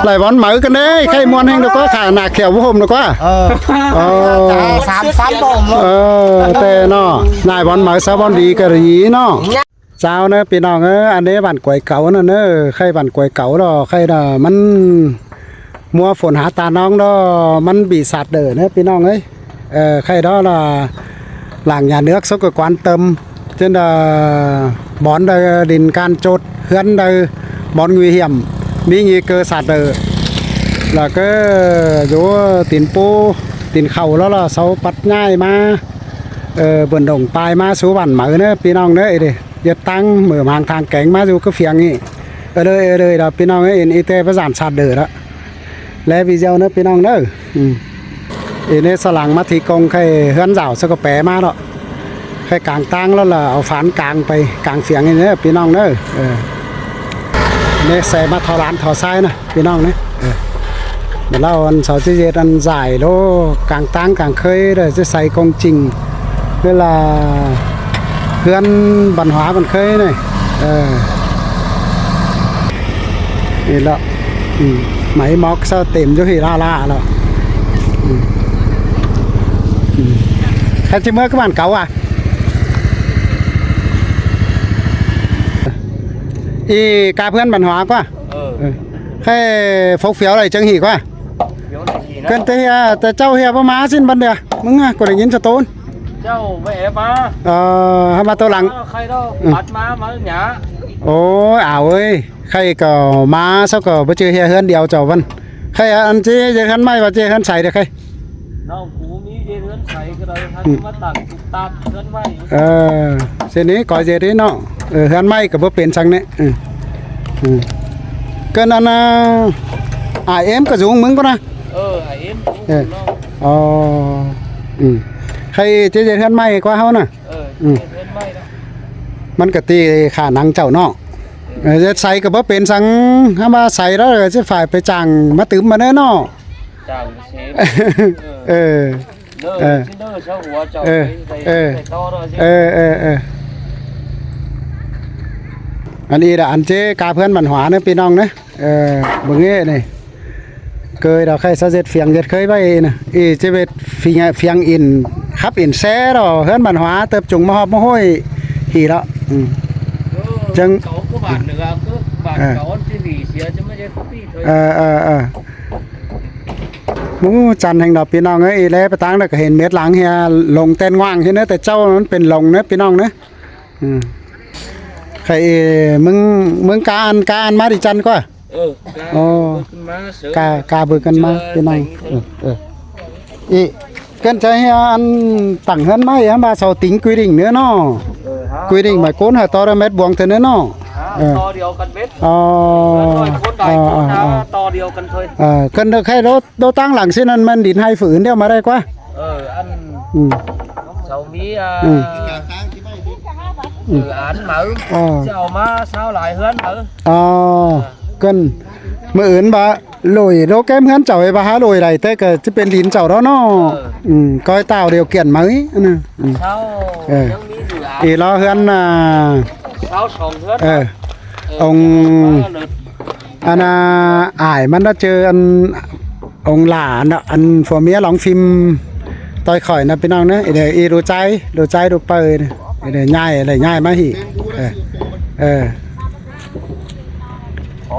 lại bón mở cái đấy khay muôn hình được quá khả nạc kẹo vô hôm được quá sám bom tê nó lại bón mở sao bón đi cái gì nó sao nữaพี่น้องanh ấy bản quậy cẩu nữa nữa khay bản quậy cẩu đó khay làมันmua phồn há tà nong đóมันbị sạt lở nữaพี่น้องấy khay đó là làng nhà nước số quan tâm trên là bón đây đình can chốt hươn đây bón nguy hiểmมีnguy cơ sạt lở là cái chỗ tiền po tiền khẩu đó là sau bắt nhai mà vườn đồng bài mà số bản mở nữa พี่น้อง đấy đi giật tăng mở hàng thang cánh mà dù cái phiền ý ở đây là พี่น้อง ấy y tế phải giảm sạt lở đó lấy video nữa พี่น้อง nữa ý này sờ lằng mà thi công cái hươn rào sao có bé mà đó cái càng tăng đó là ở phán càngไปcàng phiền như thế พี่น้อง nữaเนี่ยใส่มาทอร้านทอไส้นะพี่น้องเนี่ยเดี๋ยวเราอันเขาจะเย็ดอันใส่โลกลางตั้งกลางเคยเลยจะใส่กองจริงเวลาเพื่อนบรรหาบันเคยเนี่ยนี่แล้วไหมมอกเส้าเต็มจุหีล่าแล้วใครจะเมื่อก็บ้านเก่าอ่ะอีกาเพื่อนบรรหาquáให้phốc phiếu này chẳng hỉ quá cầnแต่เจ้าเฮียบ่มาสิ้นบันเดียมึงก็ได้ยินสะตูน เจ้าแม่มา ให้มาตัวหลัง ใครđó bắtมาหยา โอ้ยอ้าวเอ้ยใครก็มาซะก็บ่เจอเฮียเฮือนเดียวเจ้าวันใครอันที่จะคันไม้ว่าจะคันใส่เด้อใคร น้องกูมีเรือนใส่ก็ได้ท่านมาตักตามเรือนไว้ เส้นนี้ก่อยเจดีเนาะเฮือนไม้ก็บ่เป็นจังเนี่ยก็นั่นน่ะเอ็มก็สูงมึงป่ะนะไอเอ็มใครจะเฮือนไม้กว่าเฮาน่ะเรือนไม้แล้วมันก็ตีขาหนังเจ้าเนาะจะใส่ก็บ่เป็นสังถ้ามาใส่แล้วจะฝ่ายไปจ้างมาตึมมาเด้อเนาะจ้างเชฟเด้อเช่าหัวเจ้าไปต่อด้วยอันนี้là anh chế cà phơn bản hóa nữa พี่น้อง nữa bưng nghe này cười đó khai sao dệt phiền dệt khơi bay nè ý chế về phiền in khắp in xe đó hơn bản hóa tập trung mà họp mà hôi thì đó chân có bản nữa cứ bản có chỉ vì xía chứไม่ใช่ที่thôiมูจันแห่งดอกพี่น้องเอ้ยแล้วไปตั้งแล้วก็เห็นเม็ดหลังเฮียลงเต้นว่างใช่ไหมแต่เจ้ามันเป็นลงนะพี่น้องนะใครมึงการมาดิจันก็กาบึกกันมาพี่น้องอีกันใจอันตั้งเฮือนไม้มาเสาติ้งquy định nữaเนาะquy định mà cốn hà to ra mét buông thế nữaเนาะtoเดียวกันเม็ดคนใดคนต่อเดียวกันเลยกันđược hay đô tăng lẳng xin ăn men đỉnh haiฝืนเดียวมาได้กว่าอันเสามีán mở chào má sao lại hớn mở cần mà ướn bà lồi đâu kém hớn chào bà há lồi này tới cái bên đỉnh chào đó nó coi tạo điều kiện mới sao thì lo hớn sao sòng hớn ông anh ảiมันđã chơi ông là anh phò mía lóng phim tôi khỏi là bên nào nữa để y đồ trái đồ bơi để nhai mà hỉ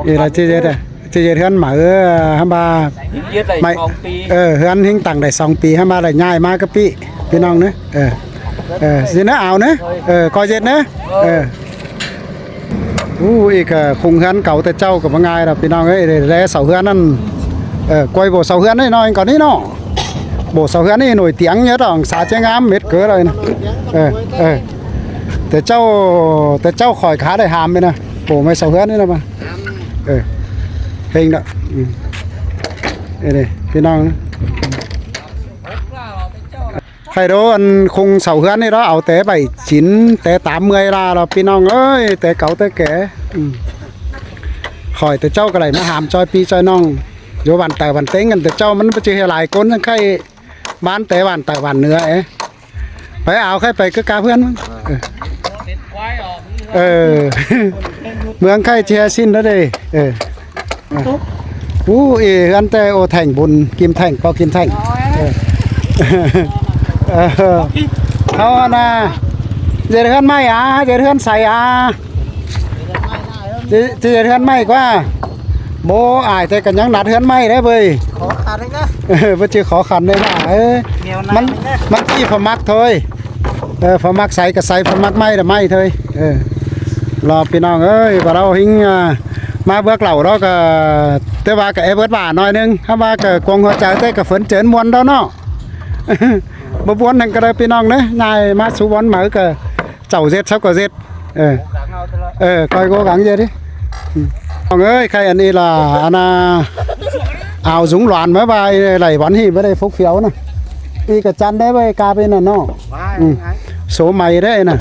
là chơi hơn mở hăm ba mày hơn hình tặng để xong pi hăm ba là nhai mà cái pi bên nào nữa gì nữa ảo nữa coi dệt nữaอีกคงเฮือนเก่าแต่เจ้ากับว่าไงล่ะพี่น้องเอ้ยแลเสาเฮือนนั่นกวยโบเสาเฮือนนี่น้อยก่อนนี้เนาะโบเสาเฮือนนี่หน่วยเตียงเยอะดอกสาเจ้างามเม็ดเกลือเลยนะแต่เจ้าคอยขาได้หามไปนะโบไม่เสาเฮือนนี่นะมาเฮงดอกพี่น้องใครรู้อันคงเสาเฮือนนี่đóเอาแต่ใบชิ้นแต่80ra là พี่น้องเอ้ยแต่เก่าแต่แก่khỏiแต่เจ้าก็ไหลมาหามจอยปีจอยน้องโยบันแต่บันเต้งกันแต่เจ้ามันไปเจอหลายคนทั้งใครบ้านแต่บันแต่บันเนื้อไปเอาใครไปก็กาเพื่อนเมืองใครเชียร์สิ้นแล้วดิ อีอันแต่โอแท่งบุญกิมแท่งก็กิมแท่งเอานะเจริญไม่เจริญใส่เจริญไม่กว่าโบอายแต่กันยังนัดเฮือนไม่ได้เว้ย ขอขาดเลยนะ เพิ่นสิขอขันได้ว่ามันที่ฝมักเถยฝมักใส่ก็ใส่ฝมักไม่ได้ไม่เถยรอพี่น้องเอ้ยบ่เราหิงมาเบิกเหล่าเราก็แต่ว่าก็เบิดบาหน่อยนึงถ้าว่าก็กวงหัวใจแต่ก็ฝนเจินมวนดอกเนาะบ่บวนนั่นก็ได้พี่น้องเด้นายมาสู่บอนมาก็เจ้าเจ็ดซับก็เจ็ดคอยcố gắng vậy đi ông ơi khai anh đi là anh ảo dũng loạn mới bài lầy bắn hi với đây phúc phiếu nè đi cả chăn đấy với cà bên là nó số mày đấy nè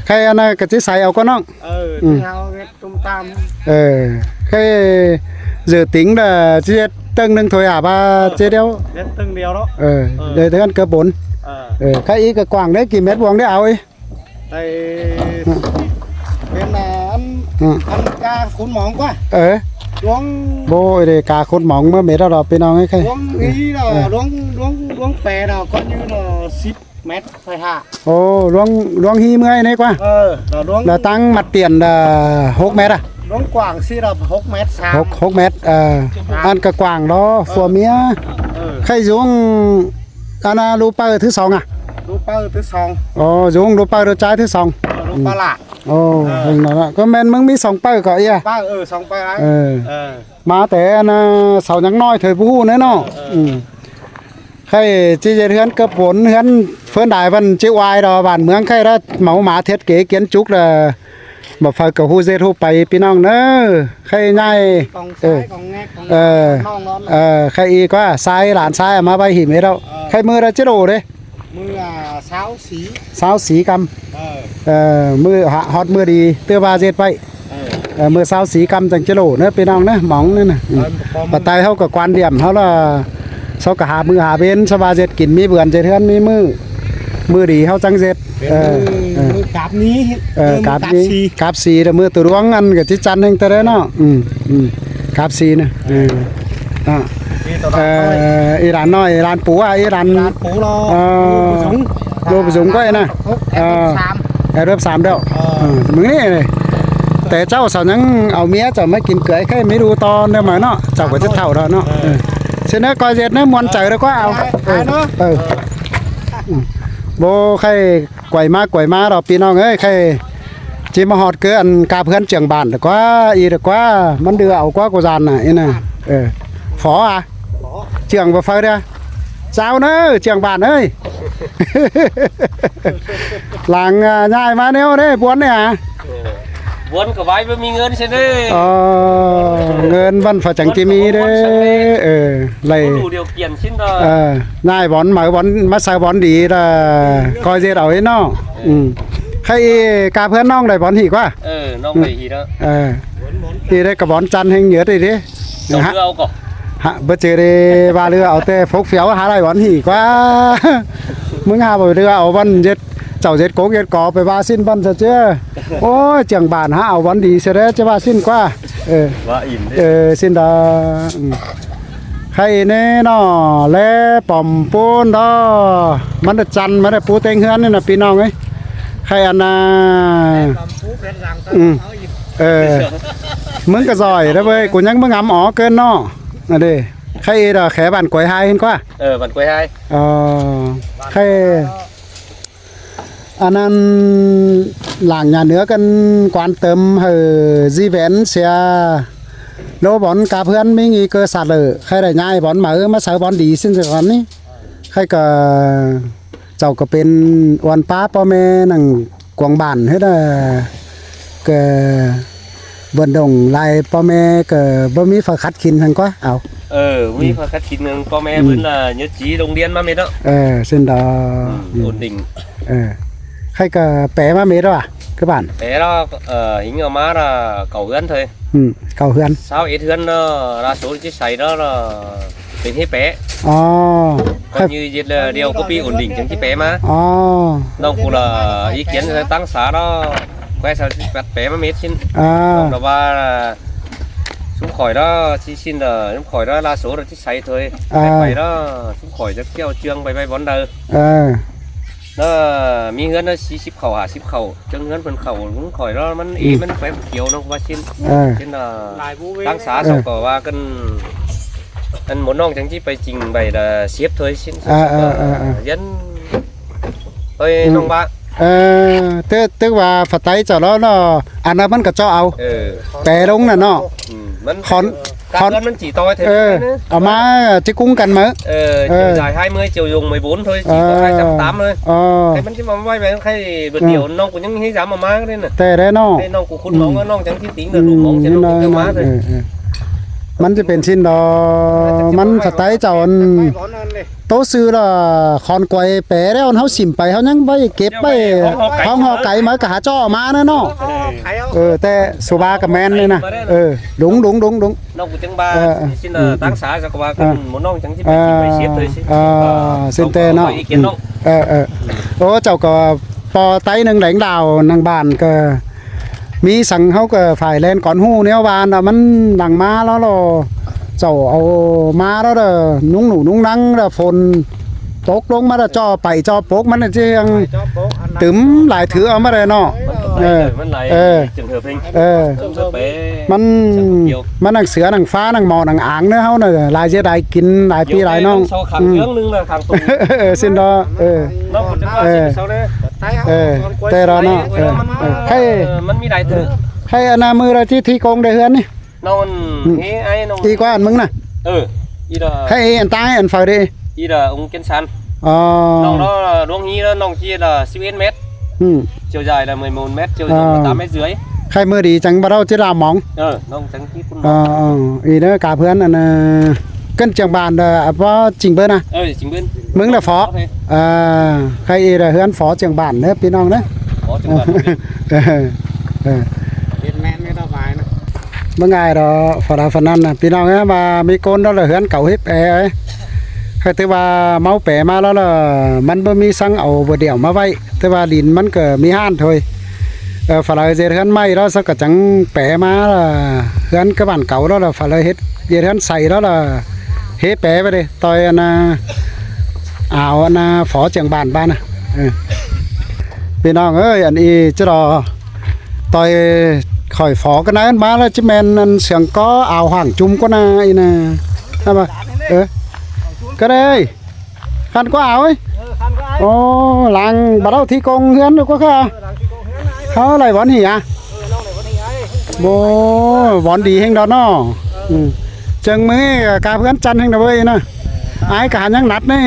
khai anh cái chiếc xài ảo con nó khai giờ tính là chiếc tưng nâng thôi ba chiếc đéo từng điều đó đây thấy ăn cơ 4 khai ý cái quảng đấy kìm mét vuông đấy ảo ấy đây bên là ăn ca khốn mỏng quá luống bôi để cá khôn mỏng mới mệt rồi bên nào ấy khai luống ý là luống bè là coi như là 10 mét phải hạ luống hi mươi này qua là luống là tăng mặt tiền là 6 mét luống quảng xí là 6 mét sáng 6 mét ăn cả quảng đó phùa mía khai xuống anh lú pa thứ 2 lú pa thứ 2 xuống lú pa trái thứ 2 lú pa lạ hình đó có menมึงมี2 pa có à pa 2 pa ấy màแต่อันเสายังน้อยเถยผู้เนาะเนาะใครจีเฮือนกระปนเฮือนเฟินได้วันจิวายดอกบ้านเมืองใครละเหมาหมาเท็ดเก๋เกียนจุกละบ่ฟังกับฮู้เซฮู้ไปพี่น้องเด้อใครง่ายใครอีกว่าซ้ายหลานซ้ายมาใบหิมให้เราใครมือละจิโดเด้มือสาวสีกำมือฮอดมือดีเตื้อว่าเจ็ดไปมือสาวสีกำจังจิโดเด้อพี่น้องเด้อหมองนั่นน่ะปะไตเฮาก็กวนเดี่ยมเฮาละเฮาก็หามือหาเบนสบายเจ็ดกินมีเบื่อนเจ็ดเฮือนมีมือดีเฮาจังเจ็ดกาบนี้กาบสีมือตัวร้วงอันกับจิจันแห่งแต่เนาะกาบสีนะอีร้านน้อยร้านปูอีร้านปูรอโลบจุงก็ไอ้นะเริ่ม3เด้อมึงนี่เลยแต่เจ้าสาวยังเอาเมียเจ้าไม่กินเกลือแค่ไม่ดูตอนเด้อมาเนาะเจ้าก็จะเท่าแล้วเนาะเช่นนั้นก็เจ็ดนะมวนใจแล้วก็เอาโบใครกวยมาเราพี่น้องเอ้ยใครจีมาหอดเกินกาเพื่อนเจียงบานแต่กว่าอีแต่กว่ามันเดือเอากว่ากูจานน่ะอีน่ะฝอเจียงบ่ไฟเด้อเจ้าเน้อเจียงบานเอ้ยหลังง่ายมาแนวเด้บวนเนี่ยบวนก็ไว้บ่มีเงินใช่เด้เงินวันฝาจังจิมีเด้เลยดูเดียวเกียนชิ้นง่ายบอนหมายบอนมาใส่บอนดีล่ะคอยเจ็ดเอาไว้เนาะใครกาเพื่อนน้องได้บอลหีกว่าน้องไปหีแล้วทีได้กับบอลจันแห่งเหนือดิฮะเอาก่อนฮะเบอร์เจอได้บาเรือเอาแต่ฟกเฟียวหาได้บอลหีกว่ามึงหาบ่เรือเอาบอลเจ็ดเจ้าเจ็ดโกเจ็ดกอไปว่าสิ้นบอลซะเจ้าโอ้ยเจียงบานหาเอาบอลดีเสียแล้วจะว่าสิ้นกว่าว่าอิ่มสิ้นดาใครเน่เนาะแลป่อมปูนดอมันจะจันมันจะปูเต็งเฮือนนี่นะพี่น้องเอ้ยใครอันน่ะมึงก็ซอยแล้วเว้ยกูยังมึงงำอ๋อเกินเนาะน่ะดิใครดอกแขบ้านกวยไฮเห็นกว่าบ้านกวยไฮใครอันนั้นหลังnhà nữa cần quan tâm di vén xe lô bón cà phơn mới nghi cơ sạt lởใครได้ง่ายบอนมามาใส่บอนดีสิ้นสิก่อนนี่ใครก็เจ้าก็เป็นวันป้าพ่อแม่นั่งกวางบ้านเฮ็ดก็vận động lạiพ่อแม่ก็บ่มีฝาคัดขินหั่นกว่าเอามีฝาคัดขินนึงพ่อแม่เพิ่นlà nhất trí đồng điênมาเม็ดเนาะxin đó ổn địnhใครก็แปะมาเม็ดอ่ะcác bạnแปะđó hình ở má là cầu ươn thôi cầu ươn sao ít ươn đa số chiếc xài đó làเป็นให้แปะcoi như vậy là điều copy ổn định chẳng chỉแปะmà donc cũng là ý kiến tăng giá đó quay sao bắtแปะมาเม็ดxin đó là chúng khỏi đó chỉ xin là chúng khỏi đó là số là chỉ xây thôi phải đó chúng khỏi rất kêu trương bay bay bón đời nó mi ngân nó xí ship khẩu hả ship khẩu chân ngân phần khẩu cũng khỏi đó mình ý mình phải kiểu nó qua xin xin là tăng xá sau có ba cân anh muốn non chẳng chỉ phải trình bày là xếp thôi xin dân thôi nông ba tức là Phật tay cho nó anh nó vẫn cả cho ao bé đúng là nó con mình chỉ to thế ở má chứ cũng cần mà chiều dài 20 chiều dùng 14 thôi chỉ có 280 thôi cái mình chỉ mà bay về hay vượt nhiều non của những cái giá mà má cái này tệ đấy nó cái non của khuôn móng non chẳng chỉ tính là đủ móng chẳng đủ cái má thôiมันจะเป็นชิ้นดอมันสไตล์เจ้าโตซื้อละคอนกวยแปะแล้วเฮาสิมไปเฮายังบ่เก็บไปห้องหอไก่มากะหาจ้อมานะเนาะแต่สุบากับแมนนี่นะดุงน้องกูจังบาชิ้นตั้งสาจักว่ากันหมน้องจังสิไปกินไปเสียบเลยสิสินเตเนาะโอ้เจ้าก็ปอไตนึงแหลงดาวนางบ้านก็มีสั่งเขาก็ฝ่ายแลนก่อนหูแนวบานมันดังมาแล้วเราเจ้าเอามาแล้วเด้อนุ่งหนูนุ่งนังเด้อฝนตกลงมาแล้วจ่อไปจ่อปกมันจะยังตึมหลายถือเอามาเลยเนาะมันไหลจึงเถอะเพ่งมันหนังเสือหนังฟ้าหนังหมอหนังอ่างเนื้อเขาเนอะลายเจได้กินหลายปีหลายน้องขังเยอะนึงเลยขังตุ่มสิ้นดอน้องจะว่าสิ้นเสาเลยแต่เราเนาะให้มันมีหลายถือให้อนามือเราที่โกงได้เฮือนนี่นอนเฮ้ไอ้นอนอีกว่าอันมึงน่ะอีดาให้อันตายอันฝ่ายดิอีดาองค์เกณฑ์ชันน้องđóดวงฮีđóน้องchia là 11 mét chiều dài là 11 mét chiều rộng là 8 mét dưới ใครมือดีจังบ่เราจะลามองน้องจังที่คุณอีเด้อกาเพื่อนอันกันจังบานเพราะจริงเบิ้นนะจริงเบิ้นมึงน่ะฝอใครอีเฮือนฝอจังบานเด้อพี่น้องเด้อฝอจังบานเป็นแม่ไม่สบายนะบ่ง่ายดอกฝราฝนั้นน่ะพี่น้องเอ้ยมามีโกนแล้วเฮือนเก่าเฮ็ดแปให้แต่ว่าเมาแปะมาแล้วล่ะมันบ่มีสั่งเอาบ่เดี่ยวมาไว้แต่ว่าดินมันก็มีห้านถอยฝรั่งเฮ็ดเฮือนใหม่แล้วสักก็จังแปะมาล่ะเฮือนก็บ้านเก่าแล้วล่ะฝรั่งเฮ็ดเฮือนใส่แล้วล่ะเฮ็ดแปะไปเด้ต่อยอันน่ะเอาอันน่ะฝอเจียงบ้านน่ะพี่น้องเอ้ยอันนี้จะรอต่อยข่อยฝอกันนะมาแล้วจิแม่นอันเสียงก็เอาห่างจุ่มก็น่ะอีน่ะใช่ป่ะก็ได้คันก็เอาโอ้หลังบ่เราที่กงเฮือนก็ค่ะเขาอะไรบ่นี่อ่ะโบบ่ดีแห่งดอกเนาะจังมื้อกาเพื่อนจันแห่งดอกเว้ยนะอ้ายกะยังนัดนี่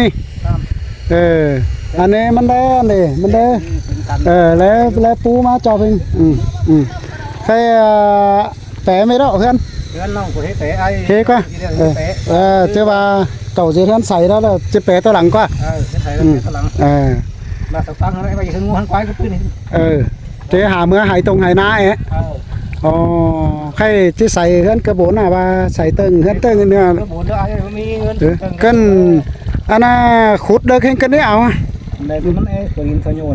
อันนี้มันได้นี่มันได้แล้วปูมาจอเพิ่นใครแปะไม่ได้เฮือนน้องกูเฮ็ดแปะไอ้เฮ็ดกว่าเจ้าว่าเก่าเฮือนใส่แล้วจะแปะตัวหลังกว่าใส่ตัวหลังมาสักฟังอะไรไปถึงงูหันควายก็ปืนเจ้าหาเมื่อหายตรงหายหน้าใครที่ใส่เฮือนกระโบนว่าใส่เติ้งเฮือนเติ้งเนี่ยกระโบนได้มีเงินกันอันน่ะขุดเด้อแข่งกันได้เอาได้มันตัวอินทยน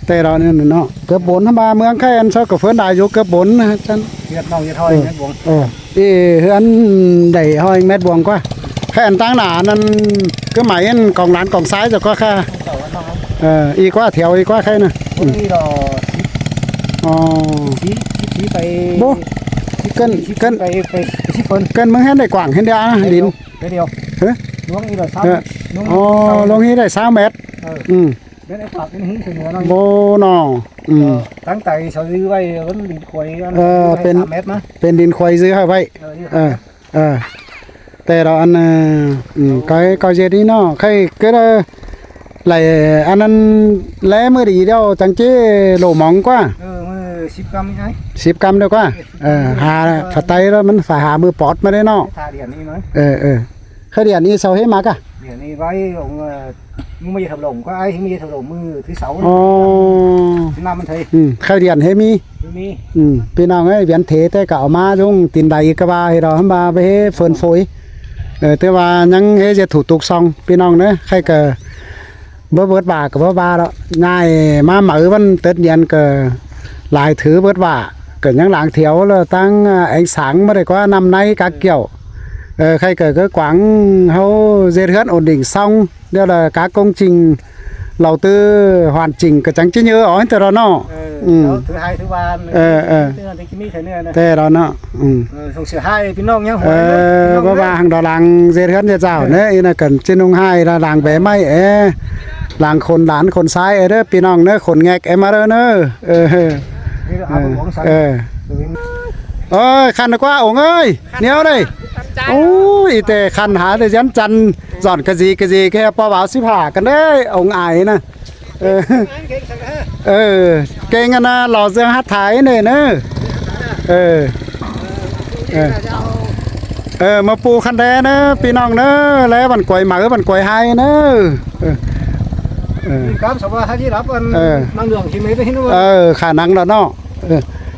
แต่เราเนี่ยเนาะเกือบบนทำมาเมืองแค่อันเช้ากับเฟื่องได้อยู่เกือบบนนะจันเฮ็ดน้องจะถอยเม็ดบวงเฮือนได้ห้อยเม็ดบวงกว่าแค่อันตั้งหนานั่นก็หมายอันกองหลานกองซ้ายจะก็ค่ะอีกว่าแถวอีกว่าใครนะนี่ดอชี้ไปโบเกินไปชี้เฟินเกินมึงเห็นได้กว้างเห็นได้ดินเดียวล้วงนี่ได้3ลงนี้ได้3 เมตรโบนอตั้งใจซื้อไว้ก็ดินควายเป็น3 เมตรนะเป็นดินควายซื้อไว้แต่เราอันก็เจดีเนาะใครก็ได้ไหลอันนั้นแล้วมือดีเดียวจังเจ้โหลมองกว่ามือ10 กรัมไง10 กรัมเดียวกว่าหาฝาไตแล้วมันฝ่าหามือปอดมาได้เนาะทาเดียนนี่มั้ยแค่เดียนนี้เสาให้มากะเดียนนี้ไว้ของมึงไม่ทำหลงก็ไอ้ที่ไม่ทำหลงมือที่เสาที่น้ำมันเทแค่เดียนให้มีพี่น้องเอ้ยเวียนเทแต่ก็เอามาช่วงตีนใดก็ว่าให้เราทำมาไปให้เฟิร์นฝอยแต่ว่ายังให้จะถูกตุกซองพี่น้องเนอะใครก็เบิดบ่ากับบ่าแล้วง่ายมาเหมือวันเติดเย็นก็หลายถือเบิดบ่า cần những làng thiếu là tăng ánh sáng mà để qua năm nay các kiểu khai cờ cái quán hậu dệt hết ổn định xong đây là các công trình đầu tư hoàn chỉnh cái trắng chứ nhớ ở từ đó nó thứ hai thứ ba thế đó nó xong sửa hai bên nông nhá ba ba hàng đó làng dệt hết dệt dạo đấy là cần trên ông hai là làng bé may làng khôn đán khôn sai ấy đó pin nong nữa khôn nghẹt em ở đó nữa ơi khăn nó quá ổng ơi néo đây ôi tề khăn há thì dán chăn dọn cái gì cái po báo ship hả cái đấy ổng ải nè cái ngân lò dương hát thái này nữa mà pu khăn đe nữa pin nong nữa lấy bàn quầy mở bàn quầy hai nữa cám sao mà hai gì đó năng lượng thì mấy đấy nó khả năng đó nó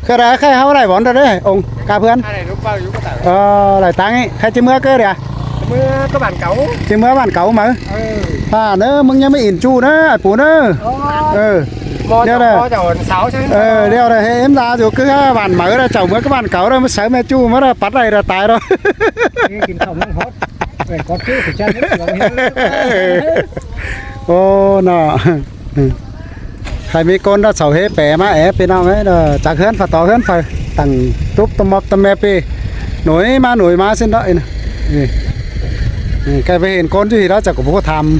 cái đó khai háo này bọn đó đấy ông cà phơn lại tăng ấy khai chỉ mưa cơ đấy mưa có bản cấu chỉ mưa bản cấu mà nữa mừng nhá mới in chu nữa phụ nữa đeo đây sáu chứ đeo đây em ra rồi cứ bản mở ra chồng mới cái bản cấu đó mới sớm mẹ chu mới là bắt này là tài rồi kinh không hot về có chứ phải chân ô nọ khai mấy con đó sầu hết bẻ má bên nào ấy là chắc hơn phải to hơn phải tầng túp tôm mọc tôm mép đi nổi má xin đợi này cái về hiện con gì đó chắc cũng có tham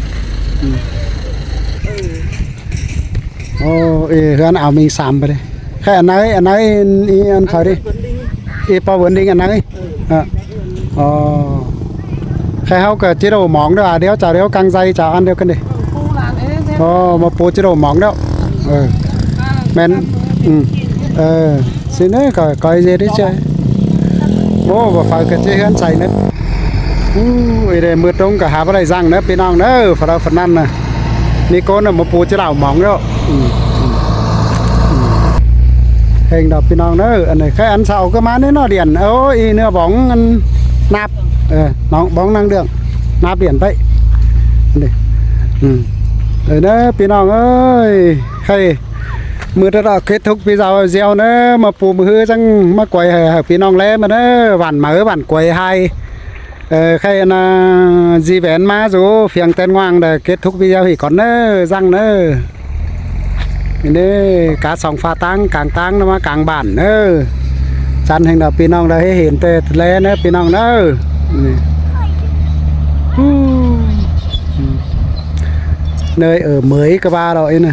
ô cái áo mình sắmไปđây cái anh ấy anh phải đi bao vấn định anh ấy khai hao cái chế độ mỏng đó đéo chào đéo căng dây chào ăn đéo cái này mà po chế độ mỏng đó men xin đấy coi gì đấy chơi và phải cái chế hơn chạy nữa để mượt trong cả hai cái răng nữa bên nong nữa phải đâu phần ăn nè ni con là một po chế độ mỏng đó hình đó bên nong nữa anh này cái ăn sau cái má nó điện ôi nữa bóng ăn nạp nó bóng năng lượng nạp điện vậy rồi đó bên nong ơi hay mưa đó kết thúc bây giờ gieo nữa mà phù hư răng mà quầy phía nong lẽ mà nó bản mở bản quầy hai khai là gì vén má rồi phiền tên ngoan để kết thúc video thì còn nữa răng nữa nên cá sòng pha tăng nó mà càng bản nữa chăn hình là phía nong đây hiện tê lẽ nữa phía nong nữa nơi ở mới các ba rồi nè